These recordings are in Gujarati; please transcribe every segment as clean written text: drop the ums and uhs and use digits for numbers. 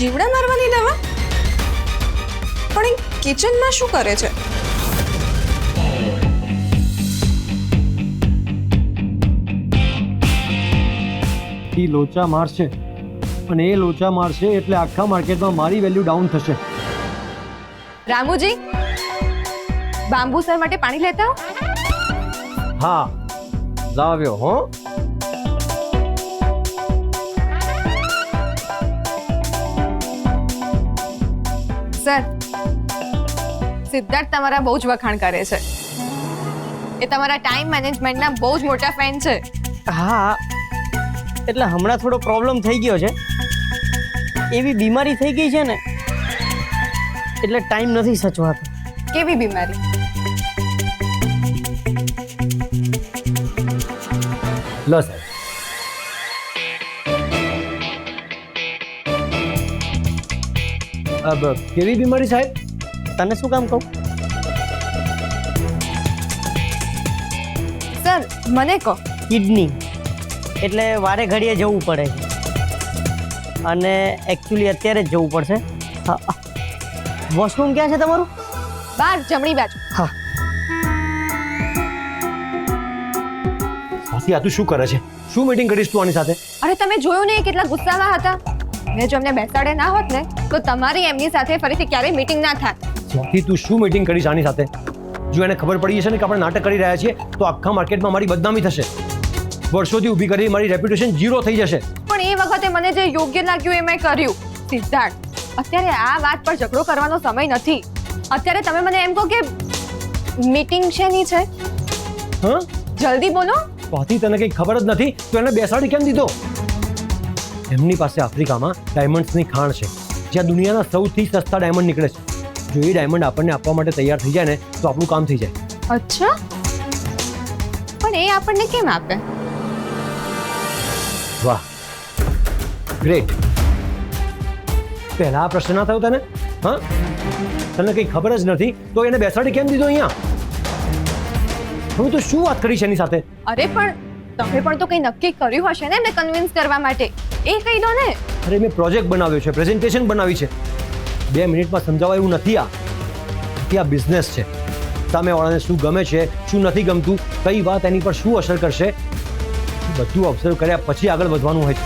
જીવડા મારવાની દવા? પણ એ કિચનમાં શું કરે છે? એ લોચા મારશે અને એ લોચા મારશે એટલે આખા માર્કેટમાં મારી વેલ્યુ ડાઉન થશે. રામુજી, બાંબુ સર માટે પાણી લેતા હો. હા, લાવ્યો હો. સર, સિદ્ધાર્થ તમારા બહુ જ વખાણ કરે છે. એ તમારા ટાઈમ મેનેજમેન્ટના બહુ જ મોટા ફેન છે. હા, એટલે હમણાં થોડો પ્રોબ્લેમ થઈ ગયો છે. એવી બીમારી થઈ ગઈ છે ને એટલે ટાઈમ નથી સચવાતો. કેવી બીમારી? લો સાહેબ. કેવી બીમારી સાહેબ? તને શું કામ કહું? સર, મને કહો. કિડની એટલે વારે ઘડીએ જવું પડે છે અને એકચ્યુઅલી અત્યારે જ જવું પડશે. હા, વોશરૂમ ક્યાં છે તમારું? બહાર જમણી બાજુ. હા. સાસી, આ તું શું કરે છે? શું મીટિંગ કરીશ તું આની સાથે? અરે તમે જોયું ને એ કેટલા ગુસ્સામાં હતા. મેં જો એમને બેસાડે ના હોત ને તો તમારી એમની સાથે ફરીથી ક્યારેય મીટિંગ ના થાત. સ્વાતિ, તું શું મીટિંગ કરીશ આની સાથે? જો એને ખબર પડી જશે ને કે આપણે નાટક કરી રહ્યા છીએ તો આખા માર્કેટમાં મારી બદનામી થશે. વર્ષોથી ઊભી કરી મારી રેપ્યુટેશન ઝીરો થઈ જશે. પણ એ વખતે મને જે યોગ્ય લાગ્યું એ મેં કર્યું. સિદ્ધાર્થ, અત્યારે આ વાત પર ઝઘડો કરવાનો સમય નથી. અત્યારે તમે મને એમ કહો કે મીટિંગ શેની છે? હા, જલ્દી બોલો. સ્વાતિ, તને કંઈ ખબર જ નથી તો એને બેસાડી કેમ દીધો? એમની પાસે આફ્રિકામાં ડાયમંડ્સની ખાણ છે જ્યાં દુનિયાના સૌથી સસ્તા ડાયમંડ નીકળે છે. જો એ ડાયમંડ આપણને આપવા માટે તૈયાર થઈ જાય ને તો આપણું કામ થઈ જાય. અચ્છા, પણ એ આપણને કેમ આપે? વાહ, ગ્રેટ. પહેલા આ પ્રશ્ન ના થયો તને? હા, તને કંઈ ખબર જ નથી તો એને બેસાડી કેમ દીધો અહીંયા? હું તો શું વાત કરીશ એની સાથે? અરે પણ તમે પણ તો કંઈ નક્કી કર્યું હશે ને એમને કન્વિન્સ કરવા માટે. એ કહી દો ને. અરે, મેં પ્રોજેક્ટ બનાવ્યો છે, પ્રેઝન્ટેશન બનાવી છે. 2 મિનિટમાં સમજાવવા એવું નથી. આ બિઝનેસ છે. સામેવાળાને શું ગમે છે, શું નથી ગમતું, કઈ વાત એની પર શું અસર કરશે, બધું ઓબ્ઝર્વ કર્યા પછી આગળ વધવાનું હોય છે.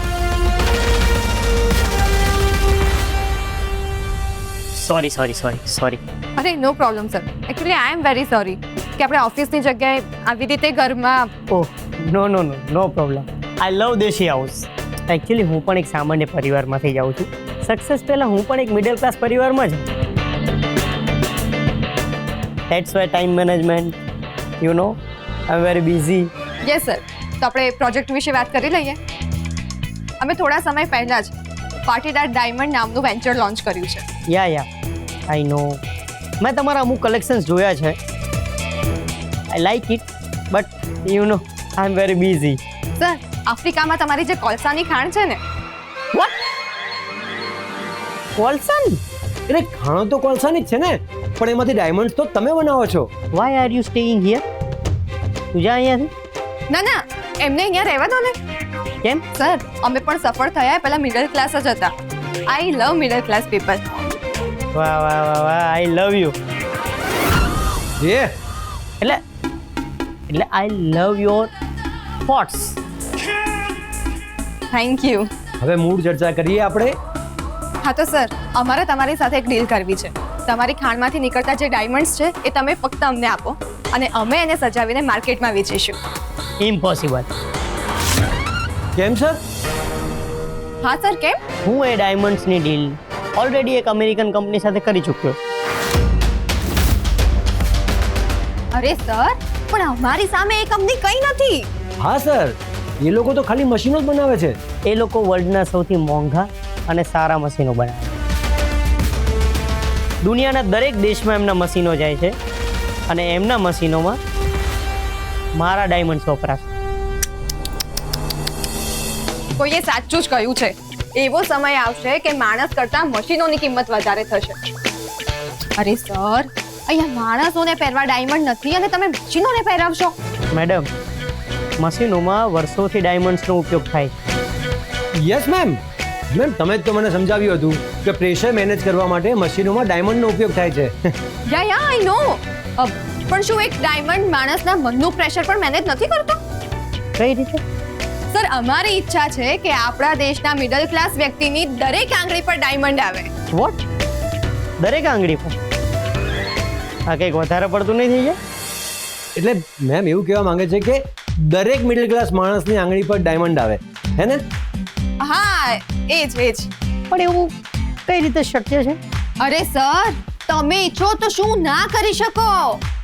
સોરી. અરે no problem sir. Actually I am very sorry કે આપણે ઓફિસની જગ્યાએ આવી રીતે ઘરમાં. ઓહ, નો પ્રોબ્લેમ. આઈ લવ દેશી હાઉસ. એકચ્યુઅલી હું પણ એક સામાન્ય પરિવારમાંથી જાઉં છું. સક્સેસ પહેલાં હું પણ એક મિડલ ક્લાસ પરિવારમાં જ. That's why time management, you know, I am very busy. Yes sir. તો આપણે પ્રોજેક્ટ વિશે વાત કરી લઈએ. અમે થોડા સમય પહેલાં જ પાટીદાર ડાયમંડ નામનું વેન્ચર લોન્ચ કર્યું છે. યા આઈ નો. મેં તમારા અમુક કલેક્શન્સ જોયા છે. આઈ like it but you know I am very busy. Sir, આફ્રિકામાં તમારી જે કોલસાની ખાણ છે ને. વોટ? કોલસાની? એટલે ખાણો તો કોલસાની જ છે ને, પણ એમાંથી ડાયમંડ્સ તો તમે બનાવો છો. Why are you staying here? તું જા અહીંયાથી. ના, એમને અહીંયા રહેવા દો ને. કેમ? સર, અમે પણ સફળ થયા પહેલા મિડલ ક્લાસ જ હતા. I love middle class people. વાહ આઈ લવ યુ. એટલે I love your thoughts. Thank you. હવે મૂળ ચર્ચા કરીએ આપણે. હા તો સર, અમારે તમારી સાથે એક ડીલ કરવી છે. તમારી ખાણમાંથી નીકળતા જે ડાયમંડ્સ છે એ તમે ફક્ત અમને આપો અને અમે એને સજાવીને માર્કેટમાં વેચીશું. ઇમ્પોસિબલ. કેમ સર? હા સર, કેમ? હું એ ડાયમંડ્સની ડીલ ઓલરેડી એક અમેરિકન કંપની સાથે કરી ચૂક્યો. અરે સર, પણ અમારી સામે એ કંપની કઈ નથી. હા સર, એ લોકો તો ખાલી મશીનો જ બનાવે છે. એ લોકો વર્લ્ડના સૌથી મોંઘા અને સારા મશીનો બનાવે. દુનિયાના દરેક દેશમાં એમના મશીનો જાય છે અને એમના મશીનોમાં મારા ડાયમંડ્સ વપરાશે. કોઈએ સાચું જ કહ્યું છે. એવો સમય આવશે કે માણસ કરતા મશીનોની કિંમત વધારે થશે. અરે સર, અહીંયા માણસોને પહેરવા ડાયમંડ નથી અને તમે મશીનોને પહેરાવશો. મેડમ, મશીનોમાં વર્ષોથી ડાયમંડ્સનો ઉપયોગ થાય છે. Yes ma'am. મેમ, તમે જ તો મને સમજાવ્યું હતું કે પ્રેશર મેનેજ કરવા માટે મશીનોમાં ડાયમંડનો ઉપયોગ થાય છે યા આઈ નો પણ શું એક ડાયમંડ માણસના મનનું પ્રેશર પણ મેનેજ નથી કરતો? કઈ રીતે? સર અમારી ઈચ્છા છે કે આપણા દેશના મિડલ ક્લાસ વ્યક્તિની દરેક આંગળી પર ડાયમંડ આવે. વોટ? દરેક આંગળી પર? આ કંઈક વધારે પડતું નહીં થઈ જાય? એટલે મેમ એવું કહેવા માંગે છે કે દરેક મિડલ ક્લાસ માણસની આંગળી પર ડાયમંડ આવે, હે ને? હા એ જ પણ એવું કઈ રીતે શક્ય છે? અરે સર તમે ઈચ્છો તો શું ના કરી શકો?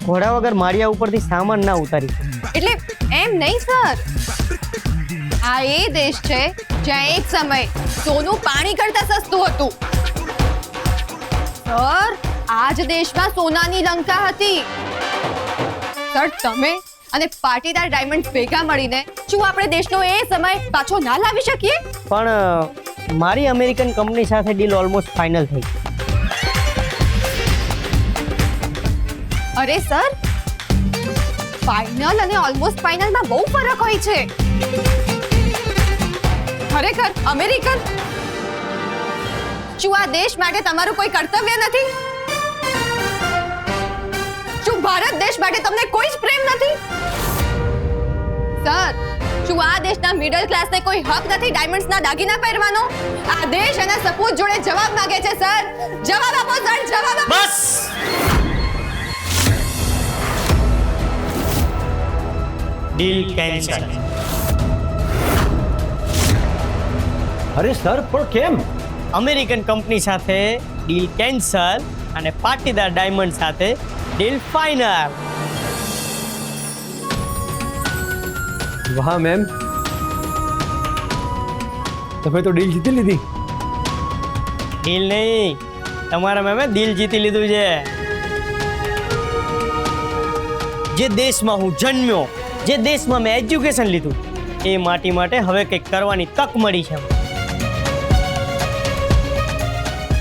ઘોડા વગર માળિયા ઉપરથી સામાન ના ઉતારી શકે. એટલે એમ નહીં સર, આ એ દેશ છે જ્યાં એક સમય સોનું પાણી કરતા સસ્તું હતું. સર આ જ દેશમાં સોનાની લંકા હતી. સર તમે અને પાટીદાર ડાયમંડ ભેગા મળીને શું આપણે દેશનો એ સમય પાછો ના લાવી શકીએ? પણ મારી અમેરિકન કંપની સાથે ડીલ ઓલમોસ્ટ ફાઇનલ થઈ. અરે સર ફાઇનલ અને ઓલમોસ્ટ ફાઇનલમાં બહુ ફરક હોય છે. ખરેખર અમેરિકન, શું આ દેશ માટે તમારું કોઈ કર્તવ્ય નથી? શું ભારત દેશ માટે તમને કોઈ જ પ્રેમ નથી? સર શું આ દેશના મિડલ ક્લાસને કોઈ હક નથી ડાયમંડ્સના દાગીના પહેરવાનો? આ દેશ એના સપૂત જોડે જવાબ માંગે છે સર. જવાબ આપો સર, જવાબ આપો. બસ! Deal cancel. અરે સર પણ કેમ? અમેરિકન કંપની સાથે ડીલ કેન્સલ અને પાટીદાર ડાયમંડ સાથે ડીલ ફાઇનલ. વાહ મેમ, તમે તો ડીલ જીતી લીધી. ડીલ નહીં, તમારા મેમે દિલ જીતી લીધું છે. જે દેશમાં હું જન્મ્યો, જે દેશમાં મેં એજ્યુકેશન લીધું, એ માટી માટે હવે કંઈક કરવાની તક મળી છે.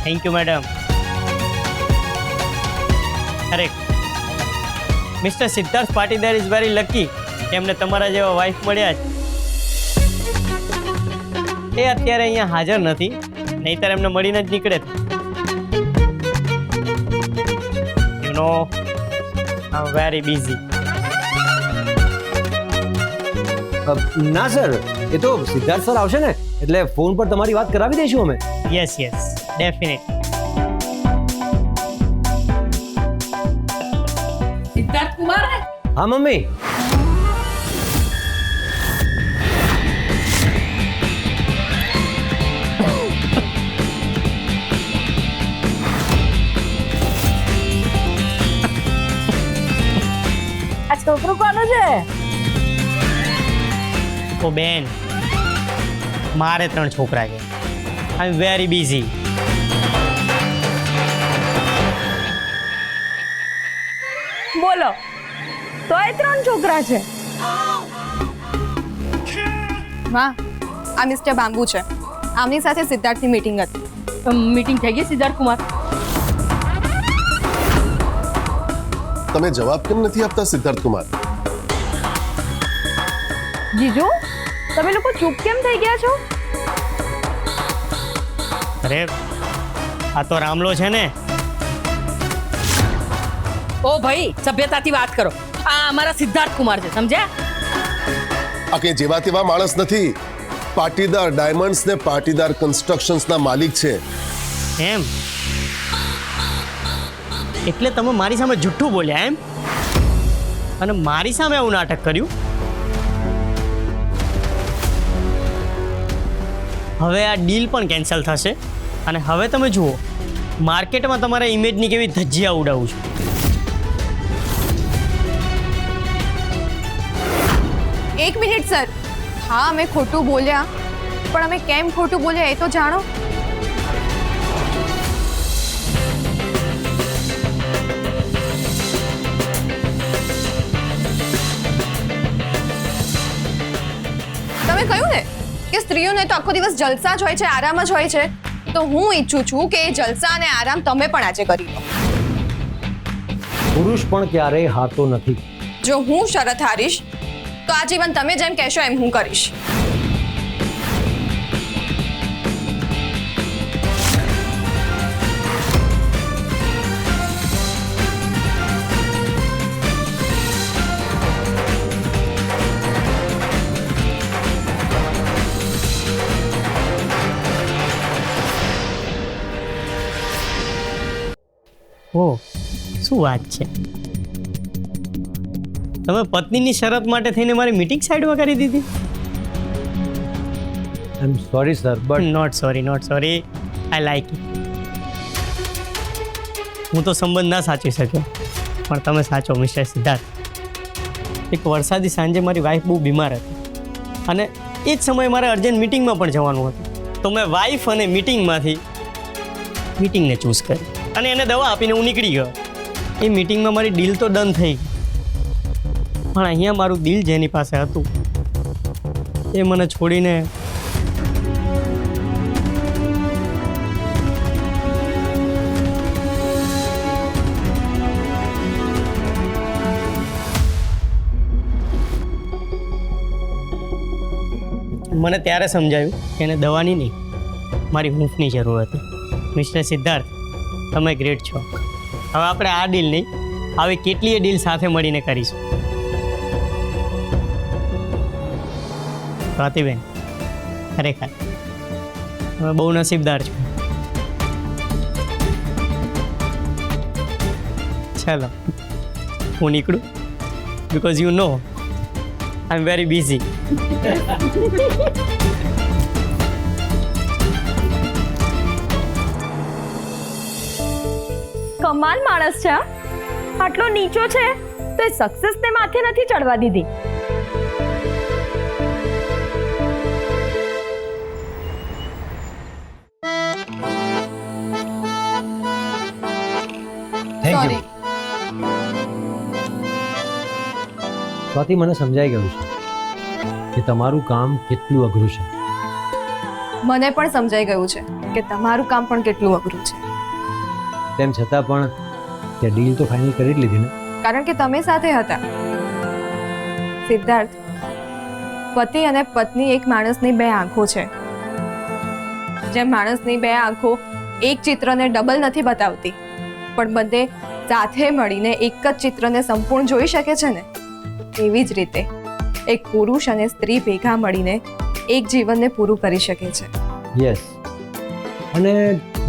Thank you madam. અરે mister Siddharth Patidar is very lucky કે એમને તમારા જેવા વાઇફ મળ્યા છે. એ અત્યારે અહીંયા હાજર નથી, નહીંતર એમને મળીને જ નીકળે. You know I am very busy. ના સર, એ તો સિદ્ધાર્થ સર આવશે ને એટલે ફોન પર તમારી વાત કરાવી દઈશું અમે. Yes yes definite. Siddharth Kumar હા મમ્મી. આ છોકરો કોનો છે? ઓ બેન, મારે 3 છોકરા છે. આઈ એમ વેરી બિઝી. બોલો, તોય 3 છોકરા છે? વાહ, આ મિસ્ટર બાંબુ છે. આમની સાથે સિદ્ધાર્થની મીટિંગ હતી. મીટિંગ થઈ ગઈ સિદ્ધાર્થ કુમાર? તમે જવાબ કેમ નથી આપતા સિદ્ધાર્થ કુમાર? જીજુ તમે લોકો ચૂપ કેમ થઈ ગયા છો? અરે આ તો રામલો છે ને. ઓ ભાઈ સભ્યતાથી વાત કરો. આ અમારા સિદ્ધાર્થ કુમાર છે, સમજ્યા? આ કે જેવા તેવા માણસ નથી. પાટીદાર ડાયમંડ્સ ને પાટીદાર કન્સ્ટ્રક્શન્સ ના માલિક છે. એમ એટલે તમે મારી સામે જુઠ્ઠું બોલ્યા એમ? અને મારી સામે આવું નાટક કર્યું? હવે આ ડીલ પણ કેન્સલ થશે અને હવે તમે જુઓ માર્કેટમાં તમારા ઇમેજની કેવી ધજ્જિયા ઉડાવું છું. એક મિનિટ સર. હા અમે ખોટું બોલ્યા, પણ અમે કેમ ખોટું બોલ્યા એ તો જાણો. તમે કહ્યું ને કે સ્ત્રીઓને તો આખો દિવસ જલસા જ હોય છે, આરામ જ હોય છે. તો હું ઈચ્છું છું કે એ જલસા અને આરામ તમે પણ આજે કરી લો. પુરુષ પણ ક્યારેય હારતો નથી. જો હું શરત હારીશ તો આજીવન તમે જેમ કહેશો એમ હું કરીશ. ઓહ, શું વાત છે. તમે પત્નીની શરત માટે થઈને મારી મીટિંગ સાઈડમાં કરી દીધી. I am sorry sir but not sorry I like it. હું તો સંબંધ ના સાચવી શક્યો, પણ તમે સાચો મિસ્ટર સિદ્ધાર્થ. એક વરસાદી સાંજે મારી વાઈફ બહુ બીમાર હતી અને એ જ સમયે મારે અર્જન્ટ મિટિંગમાં પણ જવાનું હતું. તો મેં વાઈફ અને મિટિંગમાંથી મિટિંગને ચૂઝ કરી અને એને દવા આપીને હું નીકળી ગયો. એ મિટિંગમાં મારી ડીલ તો ડન થઈ ગઈ, પણ અહીંયા મારું દિલ જેની પાસે હતું એ મને છોડીને મને ત્યારે સમજાયું કે એને દવાની નહીં, મારી હૂંફની જરૂર હતી. મિસ્ટર સિદ્ધાર્થ, તમે ગ્રેટ છો. હવે આપણે આ ડીલ નહીં, આવી કેટલીય ડીલ સાથે મળીને કરીશું. સ્વાતિબેન, ખરેખર તમે બહુ નસીબદાર છો. ચાલો હું નીકળું, because you know I am very busy. કમાલ માણસ છે. આટલો નીચો છે તો એ સક્સેસ ને માથે નથી ચડવા દીધી. Thank sorry. યુ. સ્વાતિ, મને સમજાઈ ગયું છે કે તમારું કામ કેટલું અઘરું છે. મને પણ સમજાઈ ગયું છે કે તમારું કામ પણ કેટલું અઘરું છે. તેમ છતાં પણ તે ડીલ તો ફાઇનલ કરી જ લીધી ને. કારણ કે તમે સાથે હતા. સિદ્ધાર્થ, પતિ અને પત્ની એક માણસની બે આંખો છે. જેમ માણસની બે આંખો એક ચિત્રને ડબલ નથી બતાવતી, પણ બંને સાથે મળીને એક જ ચિત્રને સંપૂર્ણ જોઈ શકે છે ને, એવી જ રીતે એક પુરુષ અને સ્ત્રી ભેગા મળીને એક જીવનને પૂરું કરી શકે છે. યસ. અને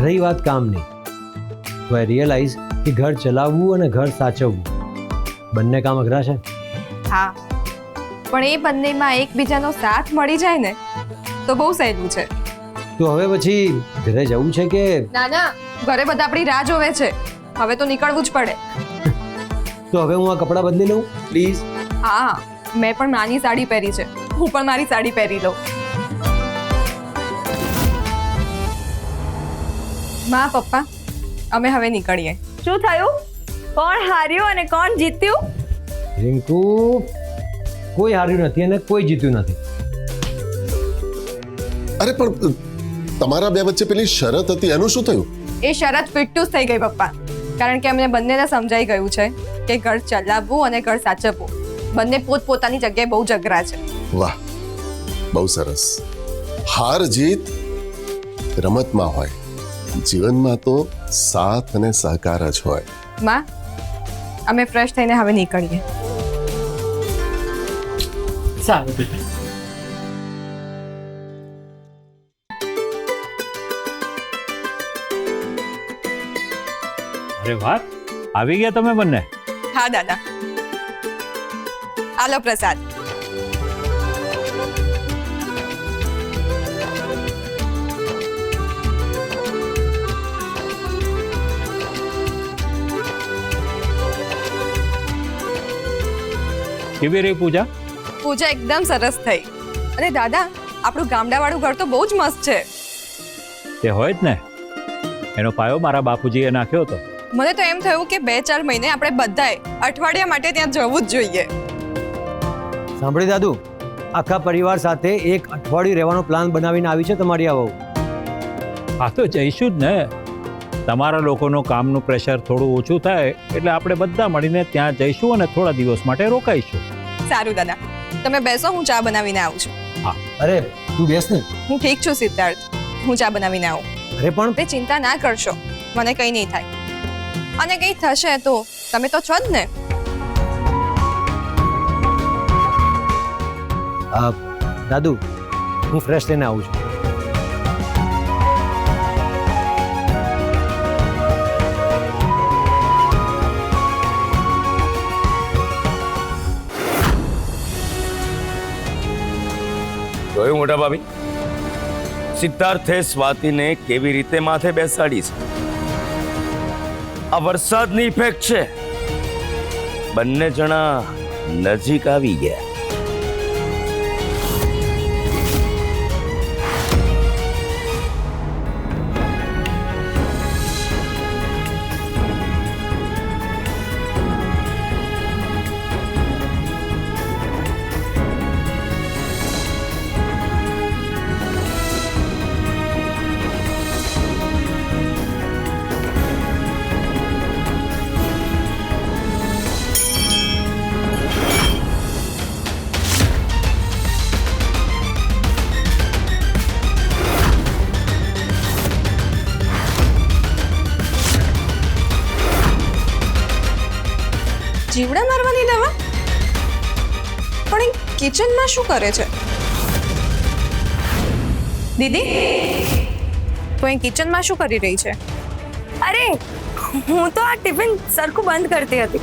રહી વાત કામની, તો આઈ રિયલાઇઝ કે ઘર ચલાવવું અને ઘર સાચવવું બંને કામ અઘરા છે. હા, પણ એ બંનેમાં એકબીજાનો સાથ મળી જાય ને તો બહુ સહેલું છે. તો હવે પછી ઘરે જવું છે કે? ના ના, ઘરે બધા આપણી રાહ જોવે છે. હવે તો નીકળવું જ પડે. તો હવે હું આ કપડાં બદલી લઉં પ્લીઝ? હા, મેં પણ નાની સાડી પહેરી છે, હું પણ મારી સાડી પહેરી લઉં. માં, પપ્પા, અમે હવે નીકળીએ. શું થયું? કોણ હાર્યું અને કોણ જીત્યું? રિંકુ, કોઈ હાર્યું નથી અને કોઈ જીત્યું નથી. અરે પણ તમારા બે વચ્ચે પેલી શરત હતી એનું શું થયું? એ શરત ફિટ્ટું જ થઈ ગઈ પપ્પા, કારણ કે અમને બંનેને સમજાઈ ગયું છે કે ઘર ચલાવવું અને ઘર સાચવવું બંને પોતપોતાની જગ્યાએ બહુ જ અઘરા છે. વાહ, બહુ સરસ. હાર જીત રમતમાં હોય, જીવનમાં તો સાથ અને સહકાર જ હોય. માં, અમે ફ્રેશ થઈને હવે નીકળીએ. સારું. અરે વાહ, આવી ગયા તમે બંને. હા દાદા, આલો પ્રસાદ. કેવી રહી પૂજા? પૂજા એકદમ સરસ થઈ. અને દાદા, આપણું ગામડાવાળું ઘર તો બહુ જ મસ્ત છે. તે હોય જ ને, એનો પાયો મારા બાપુજીએ નાખ્યો હતો. મને તો એમ થયું કે 2-4 મહિને આપણે બધાએ અઠવાડિયા માટે ત્યાં જવું જ જોઈએ. સાંભળી દાદુ, આખા પરિવાર સાથે એક અઠવાડિયું રહેવાનો પ્લાન બનાવીને આવી છે તમારી આ વહુ. હા તો જઈશું જ ને. તમારા લોકોનું કામનું પ્રેશર થોડું ઓછું થાય એટલે આપણે બધા મળીને ત્યાં જઈશું અને થોડા દિવસ માટે રોકાઈશું. સારું દાદા, તમે બેસો, હું ચા બનાવીને આવું છું. અરે તું બેસ ને. હું ઠીક છું સિદ્ધાર્થ, હું ચા બનાવીને આવું. અરે પણ તે ચિંતા ના કરશો, મને કંઈ નહીં થાય. અને કંઈ થશે તો તમે તો છો જ ને. દાદુ, હું ફ્રેશ થઈને આવું છું. મોટા ભાભી, સિદ્ધાર્થે સ્વાતિને કેવી રીતે માથે બેસાડી છે? આ વરસાદની ઇફેક્ટ છે. બંને જણા નજીક આવી ગયા. જીવડા મારવાની દવા? પણ એ કિચનમાં શું કરે છે? દીદી, તો એ કિચનમાં શું કરી રહી છે? અરે હું તો આ ટિફિન સરખું બંધ કરતી હતી.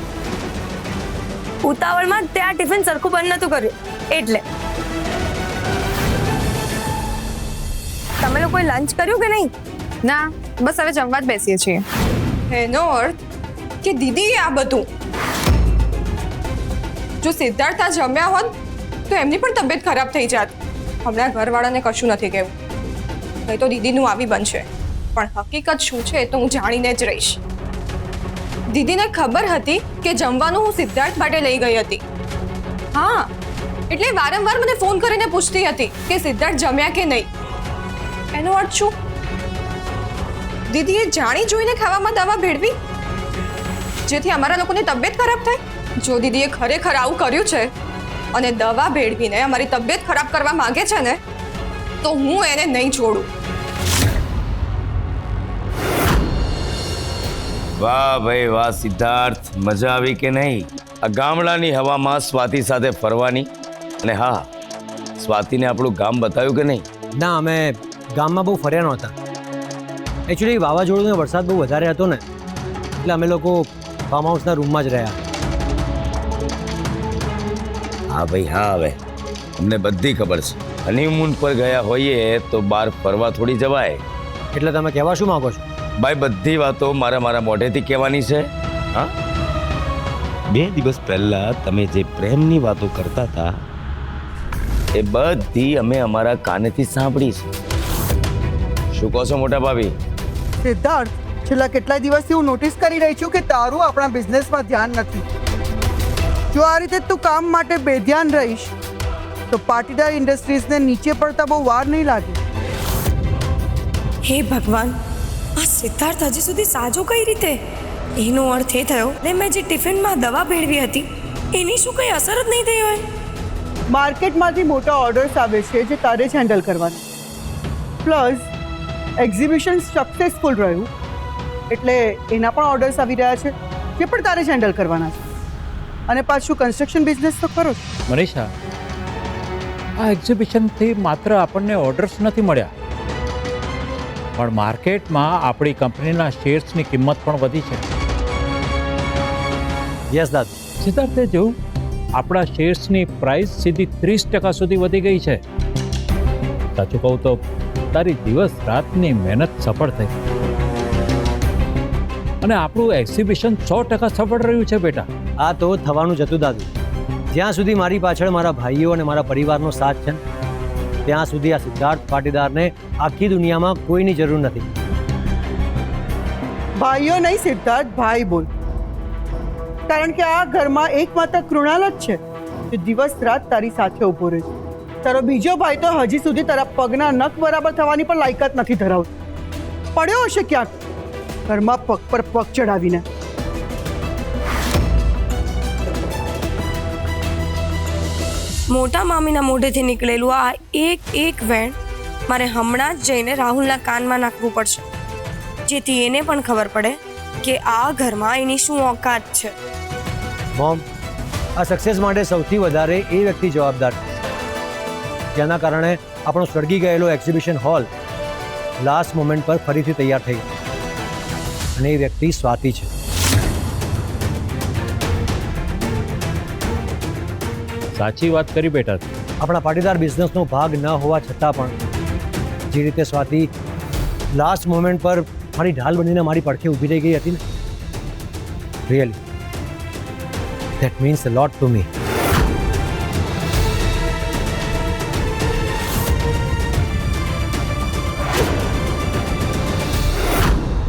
ઉતાવળમાં તે આ ટિફિન સરખું બંધ નતું કર્યું એટલે. તમે લોકોએ લંચ કર્યું કે નહીં? ના, બસ હવે જમવા જ બેસીએ છીએ. એનો અર્થ કે દીદી આ બધું. જો સિદ્ધાર્થ આ જમ્યા હોત તો એમની પણ તબિયત ખરાબ થઈ જાત. હમણાં ઘરવાળાને કશું નથી કહેવું, નહીં તો દીદીનું આવી બનશે. પણ હકીકત શું છે તો હું જાણીને જ રહીશ. દીદીને ખબર હતી કે જમવાનું હું સિદ્ધાર્થ માટે લઈ ગઈ હતી. હા, એટલે વારંવાર મને ફોન કરીને પૂછતી હતી કે સિદ્ધાર્થ જમ્યા કે નહીં. એનો અર્થ શું? દીદીએ જાણી જોઈને ખાવામાં દવા ભેળવી જેથી અમારા લોકોની તબિયત ખરાબ થાય. જો દીદીએ ખરેખર આવું કર્યું છે અને દવા ભેળવીને અમારી તબિયત ખરાબ કરવા માંગે છે ને તો હું એને નહીં છોડું. વાહ ભાઈ વાહ સિદ્ધાર્થ, મજા આવી કે નહીં આ ગામડાની હવામાં સ્વાતિ સાથે ફરવાની? અને હા, સ્વાતિને આપણું ગામ બતાવ્યું કે નહીં? ના, અમે ગામમાં બહુ ફર્યા નહોતા. એકચ્યુઅલી વાવાઝોડું ને વરસાદ બહુ વધારે હતો ને, એટલે અમે લોકો ફાર્મ હાઉસના રૂમમાં જ રહ્યા. હા ભાઈ હા, હવે અમને બધી ખબર છે. હનીમૂન પર ગયા હોઈએ તો બહાર ફરવા થોડી જવાય. એટલે તમે કહેવા શું માંગો છો? ભાઈ બધી વાતો મારા મોઢેથી કહેવાની છે? હા, 2 દિવસ પહેલા તમે જે પ્રેમની વાતો કરતા હતા એ બધી અમે અમારા કાનેથી સાંભળી છે. શું કહો છો મોટા ભાભી? સિદ્ધાર્થ, છેલ્લા કેટલાય દિવસથી હું નોટિસ કરી રહી છું કે તારું આપણા બિઝનેસમાં ધ્યાન નથી. જો આ રીતે તું કામ માટે બેધ્યાન રહીશ તો પાટીદાર ઇન્ડસ્ટ્રીઝને નીચે પડતા બહુ વાર નહીં લાગે. હે ભગવાન, આ સિદ્ધાર્થ હજી સુધી સાજો કઈ રીતે? એનો અર્થ એ થયો ને મેં જે ટિફિનમાં દવા ભેળવી હતી એની શું કઈ અસર જ નહીં થઈ હોય? માર્કેટમાંથી મોટા ઓર્ડર્સ આવે છે જે તારે જ હેન્ડલ કરવાના. પ્લસ એક્ઝિબિશન સક્સેસફુલ રહ્યું એટલે એના પણ ઓર્ડર્સ આવી રહ્યા છે જે પણ તારે જ હેન્ડલ કરવાના છે. અને પાછું કન્સ્ટ્રક્શન બિઝનેસ તો ખરો જ. મનીષા, આ એક્ઝિબિશનથી માત્ર આપણને ઓર્ડર્સ નથી મળ્યા, પણ માર્કેટમાં આપણી કંપનીના શેર્સની કિંમત પણ વધી છે. યસ દાદુ. સિદ્ધાર્થે જોયું, આપણા શેર્સની પ્રાઇસ સીધી 30% સુધી વધી ગઈ છે. સાચું કહું તો તારી દિવસ રાતની મહેનત સફળ થઈ અને આપણું એક્ઝિબિશન 100% સફળ રહ્યું છે બેટા. આ તો થવાનું જ હતું દાદુ. જ્યાં સુધી મારી પાછળ મારા ભાઈઓ અને મારા પરિવારનો સાથ છે ત્યાં સુધી આ સિદ્ધાર્થ પાટીદારને આખી દુનિયામાં કોઈની જરૂર નથી. ભાઈઓ નહીં સિદ્ધાર્થ, ભાઈ બોલ. કારણ કે આ ઘરમાં એકમાત્ર કૃણાલ જ છે જે દિવસ રાત તારી સાથે ઊભો રહે છે. તારો બીજો ભાઈ તો હજી સુધી તારા પગના નખ બરાબર થવાની પણ લાયકાત નથી ધરાવતો. પડ્યો હશે ક્યાંક ઘરમાં પગ પર પગ ચડાવીને. મોટા મામીના મોઢેથી નીકળેલું આ એક વેણ મારે હમણાં જ જઈને રાહુલના કાનમાં નાખવું પડશે, જેથી એને પણ ખબર પડે કે આ ઘરમાં એની શું ઓકાત છે. મોમ, આ સક્સેસ માટે સૌથી વધારે એ વ્યક્તિ જવાબદાર છે જેના કારણે આપણો સળગી ગયેલો એક્ઝિબિશન હોલ લાસ્ટ મોમેન્ટ પર ફરીથી તૈયાર થઈ ગયો. અને એ વ્યક્તિ સ્વાતિ છે. સાચી વાત કરી બેટા. આપણા પાટીદાર બિઝનેસનો ભાગ ન હોવા છતાં પણ જે રીતે સ્વાતિ લાસ્ટ મોમેન્ટ પર મારી ઢાલ બનીને મારી પડખે ઊભી રહી ગઈ હતી ને, really that means uh lot to me.